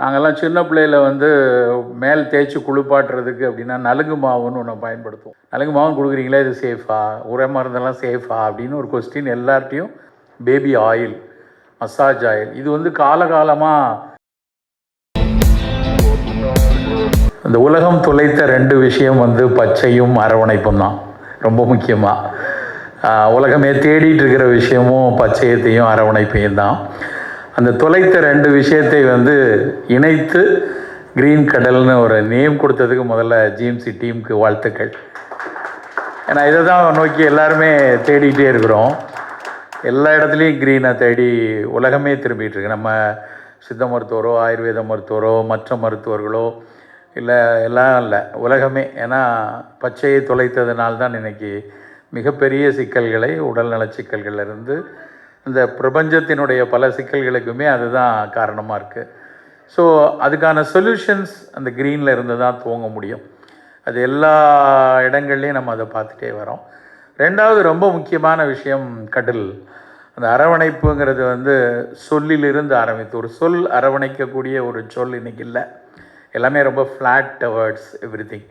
நாங்கள்லாம் சின்ன பிள்ளையில் வந்து மேல் தேய்ச்சி குளிப்பாட்டுறதுக்கு அப்படின்னா நலுங்கு மாவுன்னு ஒன்று பயன்படுத்துவோம். நலுங்கு மாவுன்னு கொடுக்குறீங்களே, இது சேஃபா, உர மருந்தெல்லாம் சேஃபா அப்படின்னு ஒரு கொஸ்டின் எல்லார்ட்டையும். பேபி ஆயில், மசாஜ் ஆயில், இது வந்து காலகாலமாக இந்த உலகம் துளைத்த 2 விஷயம் வந்து பச்சையும் அரவணைப்பும் தான். ரொம்ப முக்கியமாக உலகமே தேடிட்டு இருக்கிற விஷயமும் பச்சையத்தையும் அரவணைப்பையும் தான். அந்த தொலைத்த 2 விஷயத்தை வந்து இணைத்து க்ரீன் கடல்னு ஒரு நேம் கொடுத்ததுக்கு முதல்ல ஜிஎம்சி டீமுக்கு வாழ்த்துக்கள். ஏன்னா இதை தான் நோக்கி எல்லாருமே தேடிகிட்டே இருக்கிறோம். எல்லா இடத்துலையும் க்ரீனை தேடி உலகமே திரும்பிகிட்டு இருக்கு. நம்ம சித்த மருத்துவரோ, ஆயுர்வேத மருத்துவரோ, மற்ற மருத்துவர்களோ இல்லை, எல்லாம் இல்லை, உலகமே. ஏன்னா பச்சையை தொலைத்ததுனால்தான் இன்றைக்கி மிகப்பெரிய சிக்கல்களை, உடல்நல சிக்கல்களிலிருந்து இந்த பிரபஞ்சத்தினுடைய பல சிக்கல்களுக்குமே அதுதான் காரணமாக இருக்குது. ஸோ அதுக்கான சொல்யூஷன்ஸ் அந்த க்ரீனில் இருந்து தான் துவங்க முடியும். அது எல்லா இடங்கள்லையும் நம்ம அதை பார்த்துட்டே வரோம். 2வது ரொம்ப முக்கியமான விஷயம் கடல். அந்த அரவணைப்புங்கிறது வந்து சொல்லிலிருந்து ஆரம்பித்து, ஒரு சொல் அரவணைக்கக்கூடிய ஒரு சொல் இன்றைக்கி இல்லை. எல்லாமே ரொம்ப ஃப்ளாட் வேர்ட்ஸ், எவ்ரி திங்.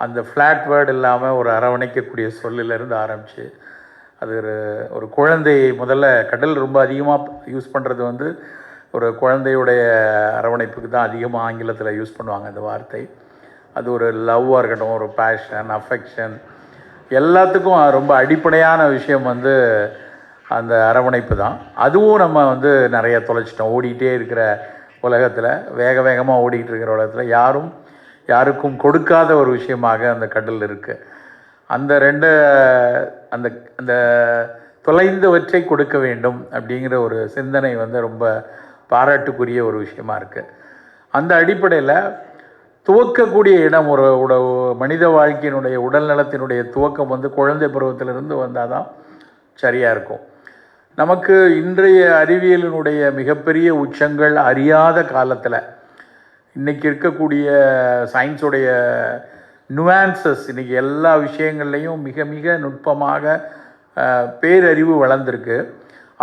அந்த ஃப்ளாட் வேர்டு இல்லாமல் ஒரு அரவணைக்கக்கூடிய சொல்லிலிருந்து ஆரம்பித்து, அது ஒரு குழந்தையை முதல்ல கடல் ரொம்ப அதிகமாக யூஸ் பண்ணுறது வந்து ஒரு குழந்தையுடைய அரவணைப்புக்கு தான் அதிகமாக ஆங்கிலத்தில் யூஸ் பண்ணுவாங்க அந்த வார்த்தை. அது ஒரு லவ்வாக இருக்கட்டும், ஒரு பேஷன், அஃபெக்ஷன், எல்லாத்துக்கும் ரொம்ப அடிப்படையான விஷயம் வந்து அந்த அரவணைப்பு தான். அதுவும் நம்ம வந்து நிறைய தொலைச்சிட்டோம். ஓடிக்கிட்டே இருக்கிற உலகத்தில், வேக வேகமாக ஓடிக்கிட்டு இருக்கிற உலகத்தில் யாருக்கும் கொடுக்காத ஒரு விஷயமாக அந்த கடல் இருக்குது. அந்த அந்த அந்த தொலைந்தவற்றை கொடுக்க வேண்டும் அப்படிங்கிற ஒரு சிந்தனை வந்து ரொம்ப பாராட்டுக்குரிய ஒரு விஷயமா இருக்குது. அந்த அடிப்படையில் துவக்கக்கூடிய இடம், ஒரு மனித வாழ்க்கையினுடைய உடல் நலத்தினுடைய துவக்கம் வந்து குழந்தை பருவத்திலிருந்து வந்தால் தான் சரியாக இருக்கும். நமக்கு இன்றைய அறிவியலினுடைய மிகப்பெரிய உச்சங்கள் அறியாத காலத்தில் இன்றைக்கி இருக்கக்கூடிய சயின்ஸுடைய நுவான்சஸ், இன்றைக்கி எல்லா விஷயங்கள்லையும் மிக மிக நுட்பமாக பேரறிவு வளர்ந்துருக்கு.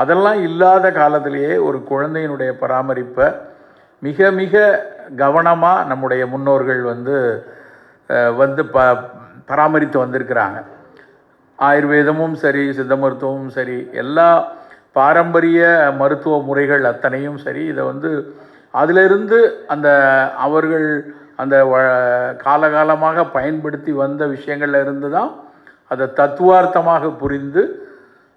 அதெல்லாம் இல்லாத காலத்திலேயே ஒரு குழந்தையினுடைய பராமரிப்பை மிக மிக கவனமாக நம்முடைய முன்னோர்கள் வந்து பராமரித்து வந்திருக்கிறாங்க. ஆயுர்வேதமும் சரி, சித்த மருத்துவமும் சரி, எல்லா பாரம்பரிய மருத்துவ முறைகள் அத்தனையும் சரி, இதை வந்து அதிலிருந்து அவர்கள் அந்த காலகாலமாக பயன்படுத்தி வந்த விஷயங்கள்ல இருந்து தான் அதை தத்துவார்த்தமாக புரிந்து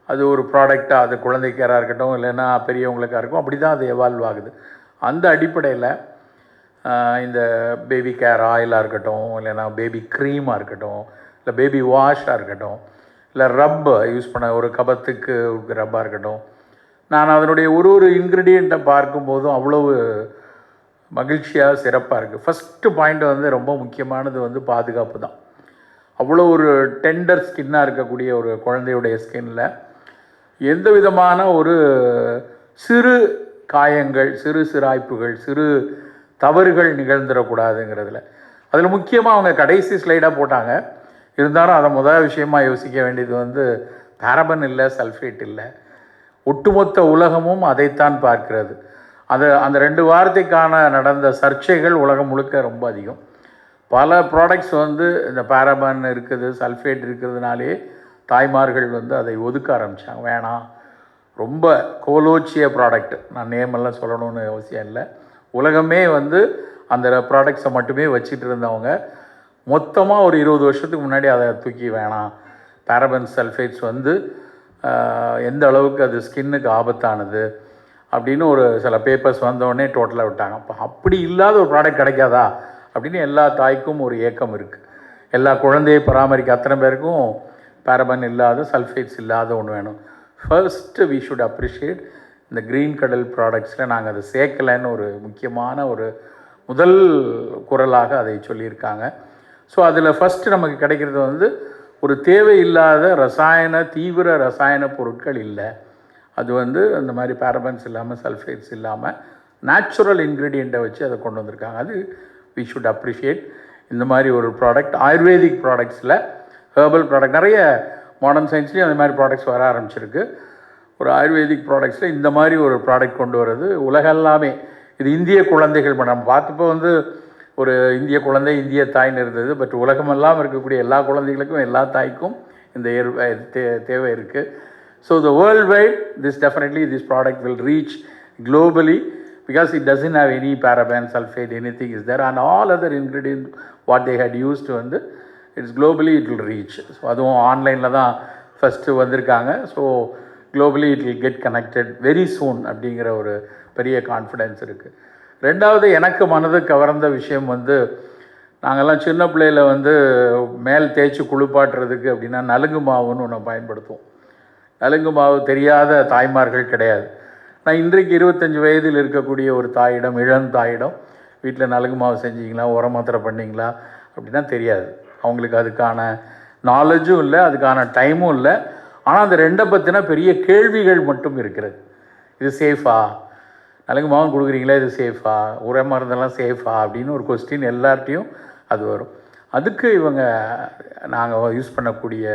அது ஒரு ப்ராடக்டாக, அது குழந்தைக்காராக இருக்கட்டும், இல்லைன்னா பெரியவங்களுக்காக இருக்கும், அப்படி தான் அது எவால்வ் ஆகுது. அந்த அடிப்படையில் இந்த பேபி கேர் ஆயிலாக இருக்கட்டும், இல்லைன்னா பேபி க்ரீமாக இருக்கட்டும், இல்லை பேபி வாஷாக இருக்கட்டும், இல்லை ரப்பை யூஸ் பண்ண ஒரு கபத்துக்கு ரப்பாக இருக்கட்டும், நான் அதனுடைய ஒரு இன்க்ரீடியண்ட்டை பார்க்கும்போதும் அவ்வளவு மகிழ்ச்சியாக சிறப்பாக இருக்குது. ஃபஸ்ட்டு பாயிண்ட் வந்து ரொம்ப முக்கியமானது வந்து பாதுகாப்பு தான். அவ்வளோ ஒரு டெண்டர் ஸ்கின்னாக இருக்கக்கூடிய ஒரு குழந்தையுடைய ஸ்கின்னில் எந்த விதமான ஒரு சிறு காயங்கள், சிறு சிராய்ப்புகள், சிறு தவறுகள் நிகழ்ந்துடக்கூடாதுங்கிறதுல. அதில் முக்கியமாக அவங்க கடைசி ஸ்லைடாக போட்டாங்க. இருந்தாலும் அதை முதல் விஷயமாக யோசிக்க வேண்டியது வந்து பாரபன் இல்லை, சல்ஃபேட் இல்லை. ஒட்டுமொத்த உலகமும் அதைத்தான் பார்க்கிறது. அந்த 2 வார்த்தைக்கான நடந்த சர்ச்சைகள் உலகம் முழுக்க ரொம்ப அதிகம். பல ப்ராடக்ட்ஸ் வந்து இந்த பாரபன் இருக்குது, சல்ஃபேட் இருக்கிறதுனாலே தாய்மார்கள் வந்து அதை ஒதுக்க ஆரம்பித்தாங்க. வேணாம், ரொம்ப கோலோச்சிய ப்ராடக்ட், நான் நேமெல்லாம் சொல்லணும்னு அவசியம் இல்லை. உலகமே வந்து அந்த ப்ராடக்ட்ஸை மட்டுமே வச்சுட்டு இருந்தவங்க மொத்தமாக ஒரு 20 வருஷத்துக்கு முன்னாடி அதை தூக்கி வேணாம், பாரபன் சல்ஃபேட்ஸ் வந்து எந்த அளவுக்கு அது ஸ்கின்னுக்கு ஆபத்தானது அப்படின்னு ஒரு சில பேப்பர்ஸ் வந்தோடனே டோட்டலாக விட்டாங்க. அப்போ அப்படி இல்லாத ஒரு ப்ராடக்ட் கிடைக்காதா அப்படின்னு எல்லா தாய்க்கும் ஒரு ஏக்கம் இருக்குது. எல்லா குழந்தையை பராமரிக்க அத்தனை பேருக்கும் பாரபன் இல்லாத, சல்ஃபேட்ஸ் இல்லாத ஒன்று வேணும். ஃபர்ஸ்ட்டு வி ஷுட் அப்ரிஷியேட் இந்த க்ரீன் கடல் ப்ராடக்ட்ஸில் நாங்கள் அதை சேர்க்கலைன்னு ஒரு முக்கியமான ஒரு முதல் குரலாக அதை சொல்லியிருக்காங்க. ஸோ அதில் ஃபஸ்ட்டு நமக்கு கிடைக்கிறது வந்து ஒரு தேவையில்லாத தீவிர ரசாயன பொருட்கள் இல்லை. அது வந்து அந்த மாதிரி பாரபன்ஸ் இல்லாமல், சல்ஃபேட்ஸ் இல்லாமல் நேச்சுரல் இன்க்ரீடியண்ட்டை வச்சு அதை கொண்டு வந்திருக்காங்க. அது வி ஷுட் அப்ரிஷியேட். இந்த மாதிரி ஒரு ப்ராடக்ட் ஆயுர்வேதிக் ப்ராடக்ட்ஸில், ஹெர்பல் ப்ராடக்ட், நிறைய மாடர்ன் சயின்ஸ்லேயும் அந்த மாதிரி ப்ராடக்ட்ஸ் வர ஆரம்பிச்சிருக்கு. ஒரு ஆயுர்வேதிக் ப்ராடக்ட்ஸில் இந்த மாதிரி ஒரு ப்ராடக்ட் கொண்டு வர்றது உலகெல்லாமே, இது இந்திய குழந்தைகள் நம்ம பார்த்தப்போ வந்து ஒரு இந்திய குழந்தை இந்திய தாய்ன்னு இருந்தது. பட் உலகமெல்லாம் இருக்கக்கூடிய எல்லா குழந்தைகளுக்கும் எல்லா தாய்க்கும் இந்த தேவை இருக்குது. So the world wide this product will reach globally because it doesn't have any paraben, sulfate, anything is there, and all other ingredients what they had used வந்து it's globally it will reach. So அதுவும் ஆன்லைனில் தான் first வந்திருக்காங்க. So globally it will get connected very soon அப்படிங்கிற ஒரு பெரிய confidence இருக்குது. ரெண்டாவது எனக்கு மனது கவர்ந்த விஷயம் வந்து நாங்கள்லாம் சின்ன பிள்ளையில் வந்து மேல் தேய்ச்சி குளிப்பாட்டுறதுக்கு அப்படின்னா நலுங்கு மாவுன்னு ஒன்று பயன்படுத்துவோம். நலுங்கு மாவு தெரியாத தாய்மார்கள் கிடையாது. நான் இன்றைக்கு 25 வயதில் இருக்கக்கூடிய ஒரு தாயிடம், இளம் தாயிடம் வீட்டில் நலுங்கு மாவு செஞ்சிங்களா, உரமாத்திரை பண்ணிங்களா அப்படின்னா தெரியாது. அவங்களுக்கு அதுக்கான நாலேஜும் இல்லை, அதுக்கான டைமும் இல்லை. ஆனால் அந்த ரெண்டை பற்றின பெரிய கேள்விகள் மட்டும் இருக்கிறது. இது சேஃபா, நலுங்கு மாவும் கொடுக்குறீங்களா, இது சேஃபா, உர மருந்தெல்லாம் சேஃபா அப்படின்னு ஒரு கொஸ்டின் எல்லார்ட்டையும் அது வரும். அதுக்கு இவங்க நாங்கள் யூஸ் பண்ணக்கூடிய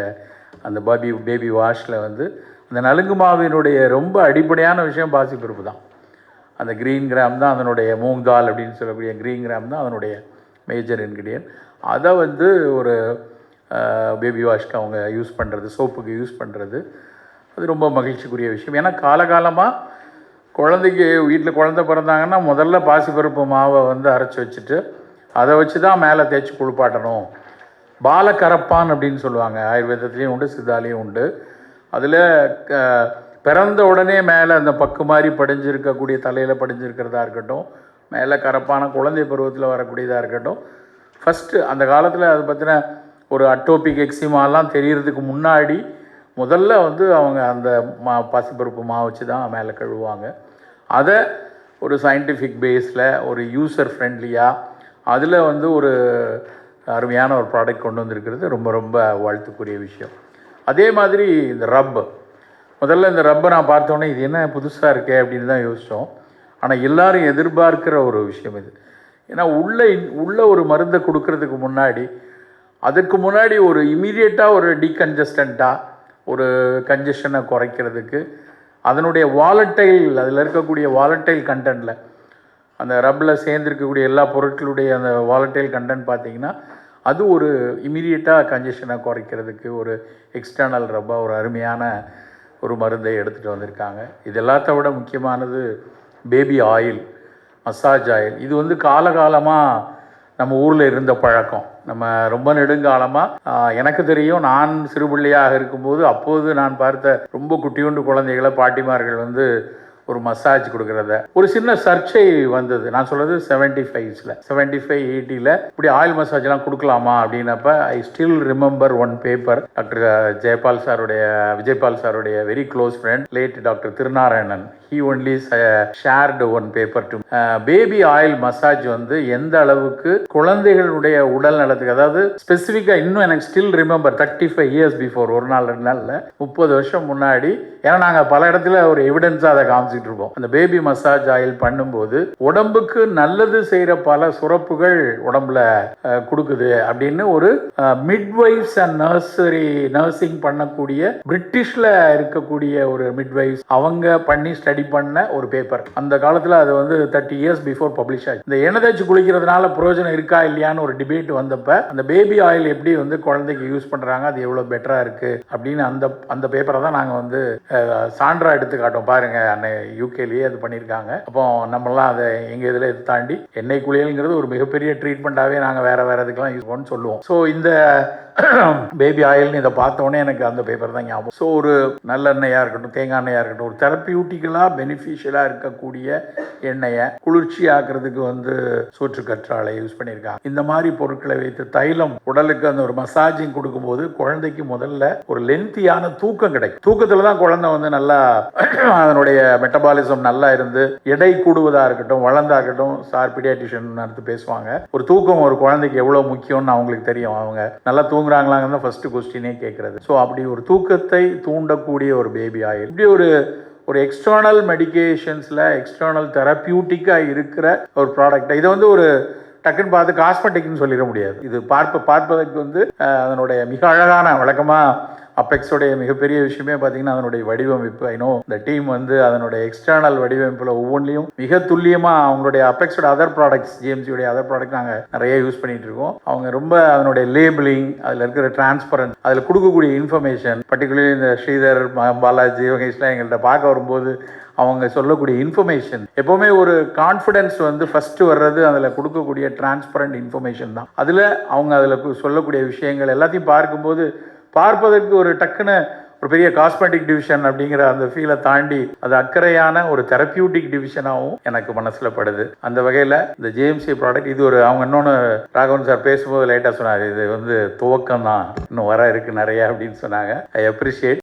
அந்த பேபி வாஷில் வந்து அந்த நலுங்கு மாவினுடைய ரொம்ப அடிப்படையான விஷயம் பாசிப்பருப்பு தான். அந்த க்ரீன் கிராம் தான் அதனுடைய மூங் தால் அப்படின்னு சொல்லக்கூடிய க்ரீன் கிராம் தான் அதனுடைய மேஜர் இன்க்ரீடியன்ட். அதை வந்து ஒரு பேபி வாஷ்க்கு அவங்க யூஸ் பண்ணுறது, சோப்புக்கு யூஸ் பண்ணுறது அது ரொம்ப மகிழ்ச்சிக்குரிய விஷயம். ஏன்னா காலகாலமாக குழந்தைக்கு வீட்டில் குழந்தை பிறந்தாங்கன்னா முதல்ல பாசிப்பருப்பு மாவை வந்து அரைச்சி வச்சுட்டு அதை வச்சு தான் மேலே தேய்ச்சி குளிப்பாட்டணும். பாலக்கரப்பான் அப்படின்னு சொல்லுவாங்க. ஆயுர்வேதத்துலேயும் உண்டு, சித்தாலேயும் உண்டு. அதில் பிறந்த உடனே மேலே அந்த பக்கு மாதிரி படிஞ்சிருக்கக்கூடிய தலையில் படிஞ்சிருக்கிறதா இருக்கட்டும், மேலே கரப்பான குழந்தை பருவத்தில் வரக்கூடியதாக இருக்கட்டும், ஃபஸ்ட்டு அந்த காலத்தில் அதை பற்றின ஒரு அட்டோபிக் எக்ஸிமாலாம் தெரியறதுக்கு முன்னாடி முதல்ல வந்து அவங்க அந்த பாசிப்பருப்பு மாவு வச்சு தான் மேலே கழுவுவாங்க. அதை ஒரு சயின்டிஃபிக் பேஸில் ஒரு யூசர் ஃப்ரெண்ட்லியாக அதில் வந்து ஒரு அருமையான ஒரு ப்ராடக்ட் கொண்டு வந்திருக்கிறது ரொம்ப ரொம்ப வாழ்த்துக்குரிய விஷயம். அதே மாதிரி இந்த முதல்ல இந்த ரப்பை நான் பார்த்தோன்னே இது என்ன புதுசாக இருக்கே அப்படின்னு தான் யோசித்தோம். ஆனால் எல்லோரும் எதிர்பார்க்கிற ஒரு விஷயம் இது. ஏன்னா உள்ள ஒரு மருந்தை கொடுக்கறதுக்கு முன்னாடி, அதுக்கு முன்னாடி ஒரு இமீடியட்டாக ஒரு டீகன்ஜஸ்டண்ட்டாக ஒரு கன்ஜஷனை குறைக்கிறதுக்கு அதனுடைய வாலட்டைல், அதில் இருக்கக்கூடிய வாலட்டைல் கண்டென்ட்டில், அந்த ரப்பில் சேர்ந்துருக்கக்கூடிய எல்லா பொருட்களுடைய அந்த வாலட்டைல் கண்டென்ட் பார்த்திங்கன்னா அது ஒரு இமீடியட்டாக கன்ஜஷனை குறைக்கிறதுக்கு ஒரு எக்ஸ்டர்னல் ரப்பாக ஒரு அருமையான ஒரு மருந்தை எடுத்துகிட்டு வந்திருக்காங்க. இது எல்லாத்த விட முக்கியமானது பேபி ஆயில், மசாஜ் ஆயில். இது வந்து காலகாலமாக நம்ம ஊரில் இருந்த பழக்கம். நம்ம ரொம்ப நெடுங்காலமாக எனக்கு தெரியும், நான் சிறுபிள்ளையாக இருக்கும்போது அப்போது நான் பார்த்த ரொம்ப குட்டியுண்டு குழந்தைகளை பாட்டிமார்கள் வந்து ஒரு மசாஜ் கொடுக்குறத ஒரு சின்ன சர்ச்சை வந்தது. நான் சொல்கிறது 75 80 இப்படி ஆயில் மசாஜ்லாம் கொடுக்கலாமா அப்படின்னப்ப I still remember one paper. Doctor Vijayapal சாருடைய very close friend late doctor Thirunarayanan, he only shared one paper to baby oil massage வந்து எந்த அளவுக்கு குழந்தைகளுடைய உடல் நலத்துக்கு, அதாவது ஸ்பெசிஃபிக்காக இன்னும் எனக்கு ஸ்டில் ரிமெம்பர் 35 years பிஃபோர், ஒரு நாள் 2 நாளில் 30 வருஷம் முன்னாடி, ஏன்னா நாங்கள் பல இடத்துல ஒரு எவிடன்ஸாக அதை காமிச்சிட்டு இருப்போம். அந்த பேபி மசாஜ் ஆயில் பண்ணும்போது உடம்புக்கு நல்லது செய்கிற பல சுரப்புகள் உடம்புல கொடுக்குது அப்படின்னு ஒரு மிட்வைஃப்ஸ் அண்ட் நர்சிங் பண்ணக்கூடிய பிரிட்டிஷில் இருக்கக்கூடிய ஒரு மிட்வைஃப்ஸ் அவங்க பண்ணி ஸ்டடி பண்ண ஒரு பேப்பர். அந்த காலத்தில் அது வந்து 30 years பிஃபோர் பப்ளிஷ் ஆச்சு. இந்த எண்ணெய் தேய்ச்சி குளிக்கிறதுனால பிரயோஜனம் இருக்கா இல்லையான்னு ஒரு டிபேட் வந்தப்ப அந்த பேபி ஆயில் எப்படி வந்து குழந்தைக்கு யூஸ் பண்ணுறாங்க, அது எவ்வளோ பெட்டராக இருக்குது அப்படின்னு அந்த பேப்பரை தான் நாங்கள் வந்து சான்றா எடுத்து காட்டோம். பாருங்க, அன்னை யூகேலேயே அது பண்ணியிருக்காங்க. அப்போ நம்மளாம் அதை எங்கள் இதில் இது தாண்டி எண்ணெய் குளியல்ங்கிறது ஒரு மிகப்பெரிய ட்ரீட்மெண்ட்டாகவே நாங்கள் வேறு இதுக்கெல்லாம் யூஸ் பண்ணு சொல்லுவோம். ஸோ இந்த பேபி ஆயில்னு இதை பார்த்தோன்னே எனக்கு அந்த பேப்பர் தான் ஞாபகம். ஸோ ஒரு நல்லெண்ணெயாக இருக்கட்டும், தேங்காய் எண்ணெயாக இருக்கட்டும், ஒரு தெரப்பியூட்டிக்கலாக பெனிஃபிஷியலாக இருக்கக்கூடிய எண்ணெயை குளிர்ச்சி ஆக்கிறதுக்கு வந்து சோற்று கற்றாழை யூஸ் பண்ணியிருக்காங்க. இந்த மாதிரி பொருட்களை வைத்து தைலம் உடலுக்கு அந்த ஒரு மசாஜிங் கொடுக்கும்போது குழந்தைக்கு முதல்ல ஒரு லென்த்தியான தூக்கம் கிடைக்கும். தூக்கத்தில் தான் குழந்தை வந்து நல்லா அதனுடைய மெட்டபாலிசம் நல்லா இருந்து எடை கூடுவதாக இருக்கட்டும், வளர்ந்தா இருக்கட்டும். சார் பீடியாட்ரிஷியன் நடத்து பேசுவாங்க, ஒரு தூக்கம் ஒரு குழந்தைக்கு எவ்வளோ முக்கியம்னு அவங்களுக்கு தெரியும். அவங்க நல்லா தூங்குறாங்களாங்க ஃபர்ஸ்ட் கொஸ்டினே கேட்கறது. ஸோ அப்படி ஒரு தூக்கத்தை தூண்டக்கூடிய ஒரு பேபி ஆயில், இப்படி ஒரு எக்ஸ்டர்னல் மெடிகேஷன்ஸில் எக்ஸ்டர்னல் தெரப்பியூட்டிக்காக இருக்கிற ஒரு ப்ராடக்ட். இதை வந்து ஒரு டக்குன்னு பார்த்து காஸ்மெட்டிக்னு சொல்லிட முடியாது. இது பார்ப்பதற்கு வந்து அதனுடைய மிக அழகான, வழக்கமாக அப்பெக்ஸோடைய மிகப்பெரிய விஷயமே பார்த்தீங்கன்னா அதனுடைய வடிவமைப்பு. ஐநோ இந்த டீம் வந்து அதனுடைய எக்ஸ்டர்னல் வடிவமைப்பில் ஒவ்வொன்றிலையும் மிக துல்லியமாக அவங்களுடைய அப்பெக்ஸோட அதர் ப்ராடக்ட்ஸ், ஜிஎம்சியோடைய அதர் ப்ராடக்ட் நாங்கள் நிறைய யூஸ் பண்ணிட்டு இருக்கோம். அவங்க ரொம்ப அதனுடைய லேபிளிங், அதில் இருக்கிற டிரான்ஸ்பரன்ஸ், அதில் கொடுக்கக்கூடிய இன்ஃபர்மேஷன், பர்டிகுலர்லி இந்த ஸ்ரீதர், பாலாஜி இவங்கெல்லாம் எங்கள்கிட்ட பார்க்க வரும்போது அவங்க சொல்லக்கூடிய இன்ஃபர்மேஷன், எப்போவுமே ஒரு கான்ஃபிடென்ஸ் வந்து ஃபஸ்ட்டு வர்றது அதில் கொடுக்கக்கூடிய டிரான்ஸ்பரண்ட் இன்ஃபர்மேஷன் தான். அதில் அவங்க அதில் சொல்லக்கூடிய விஷயங்கள் எல்லாத்தையும் பார்க்கும்போது பார்ப்பதற்கு ஒரு டக்குன்னு ஒரு பெரிய காஸ்மெட்டிக் டிவிஷன் அப்படிங்கிற அந்த ஃபீலை தாண்டி அது அக்கறையான ஒரு தெரப்பியூட்டிக் டிவிஷனாகவும் எனக்கு மனசில் படுது. அந்த வகையில் இந்த ஜேஎம்சி ப்ராடக்ட் இது ஒரு அவங்க இன்னொன்று ராகவன் சார் பேசும்போது லைட்டாக சொன்னார், இது வந்து துவக்கம் தான், இன்னும் வர இருக்குது நிறையா அப்படின்னு சொன்னாங்க. I appreciate.